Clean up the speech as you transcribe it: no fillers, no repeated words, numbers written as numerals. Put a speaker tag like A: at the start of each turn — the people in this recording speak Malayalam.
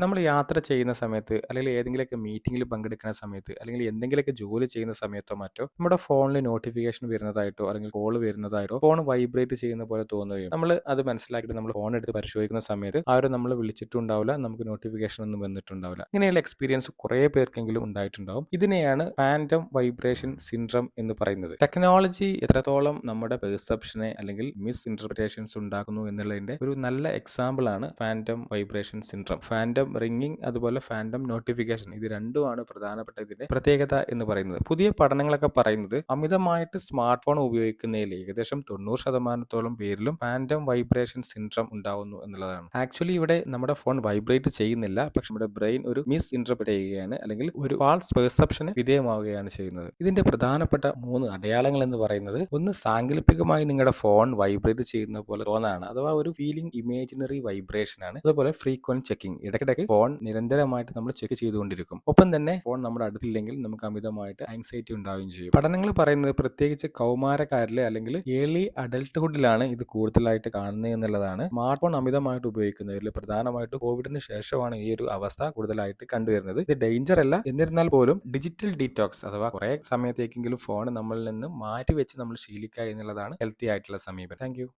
A: നമ്മൾ യാത്ര ചെയ്യുന്ന സമയത്ത് അല്ലെങ്കിൽ ഏതെങ്കിലുമൊക്കെ മീറ്റിംഗിൽ പങ്കെടുക്കുന്ന സമയത്ത് അല്ലെങ്കിൽ എന്തെങ്കിലുമൊക്കെ ജോലി ചെയ്യുന്ന സമയത്തോ മറ്റോ നമ്മുടെ ഫോണിൽ നോട്ടിഫിക്കേഷൻ വരുന്നതായിട്ടോ അല്ലെങ്കിൽ കോൾ വരുന്നതായിട്ടോ ഫോൺ വൈബ്രേറ്റ് ചെയ്യുന്ന പോലെ തോന്നുകയും നമ്മൾ അത് മനസ്സിലാക്കിയിട്ട് നമ്മൾ ഫോൺ എടുത്ത് പരിശോധിക്കുന്ന സമയത്ത് ആരും നമ്മൾ വിളിച്ചിട്ടുണ്ടാവില്ല, നമുക്ക് നോട്ടിഫിക്കേഷൻ ഒന്നും വന്നിട്ടുണ്ടാവില്ല. ഇങ്ങനെയുള്ള എക്സ്പീരിയൻസ് കുറേ പേർക്കെങ്കിലും ഉണ്ടായിട്ടുണ്ടാവും. ഇതിനെയാണ് ഫാൻറ്റം വൈബ്രേഷൻ സിൻഡ്രം എന്ന് പറയുന്നത്. ടെക്നോളജി എത്രത്തോളം നമ്മുടെ പെർസെപ്ഷനെ അല്ലെങ്കിൽ മിസ് ഇന്റർപ്രിറ്റേഷൻസ് ഉണ്ടാക്കുന്നു എന്നുള്ളതിന്റെ ഒരു നല്ല എക്സാമ്പിൾ ആണ് phantom vibration syndrome. Phantom ringing അതുപോലെ ഫാൻറ്റം നോട്ടിഫിക്കേഷൻ, ഇത് രണ്ടുമാണ് പ്രധാനപ്പെട്ട ഇതിന്റെ പ്രത്യേകത എന്ന് പറയുന്നത്. പുതിയ പഠനങ്ങളൊക്കെ പറയുന്നത് അമിതമായിട്ട് സ്മാർട്ട് ഫോൺ ഉപയോഗിക്കുന്നതിൽ ഏകദേശം 90% പേരിലും ഫാൻറ്റം വൈബ്രേഷൻ സിൻഡ്രം ഉണ്ടാവുന്നു എന്നുള്ളതാണ്. ആക്ച്വലി ഇവിടെ നമ്മുടെ ഫോൺ വൈബ്രേറ്റ് ചെയ്യുന്നില്ല, പക്ഷെ നമ്മുടെ ബ്രെയിൻ ഒരു മിസ് ഇന്റർപ്രറ്റ് ചെയ്യുകയാണ് അല്ലെങ്കിൽ ഒരു ഫാൾസ് പെർസെപ്ഷന് വിധേയമാവുകയാണ് ചെയ്യുന്നത്. ഇതിന്റെ പ്രധാനപ്പെട്ട 3 അടയാളങ്ങൾ എന്ന് പറയുന്നത്, ഒന്ന് സാങ്കല്പികമായി നിങ്ങളുടെ ഫോൺ വൈബ്രേറ്റ് ചെയ്യുന്ന പോലെ തോന്നാണ്, അഥവാ ഒരു ഫീലിംഗ് ഇമേജിനറി വൈബ്രേഷൻ ആണ്. അതുപോലെ ഫ്രീക്വന്റ് ചെക്കിംഗ്, ഇടയ്ക്കിടയ്ക്ക് ഫോൺ നിരന്തരമായിട്ട് നമ്മൾ ചെക്ക് ചെയ്തുകൊണ്ടിരിക്കും. ഒപ്പം തന്നെ ഫോൺ നമ്മുടെ അടുത്തില്ലെങ്കിൽ നമുക്ക് അമിതമായിട്ട് ആങ്സൈറ്റി ഉണ്ടാവുകയും ചെയ്യും. പഠനങ്ങൾ പറയുന്നത് പ്രത്യേകിച്ച് കൗമാരക്കാരിലെ അല്ലെങ്കിൽ ഏർലി അഡൽട്ട്ഹുഡിലാണ് ഇത് കൂടുതലായിട്ട് കാണുന്നത് എന്നുള്ളതാണ്. സ്മാർട്ട് ഫോൺ അമിതമായിട്ട് ഉപയോഗിക്കുന്നതിൽ പ്രധാനമായിട്ടും കോവിഡിന് ശേഷമാണ് ഈ ഒരു അവസ്ഥ കൂടുതലായിട്ട് കണ്ടുവരുന്നത്. ഇത് ഡേഞ്ചർ അല്ല, എന്നിരുന്നാൽ പോലും ഡിജിറ്റൽ ഡീറ്റോക്സ് അഥവാ കുറെ സമയത്തേക്കെങ്കിലും ഫോൺ നമ്മളിൽ നിന്ന് മാറ്റി വെച്ച് നമ്മൾ ശീലിക്കുക എന്നുള്ളതാണ് ഹെൽത്തി ആയിട്ടുള്ള സമീപനം. താങ്ക്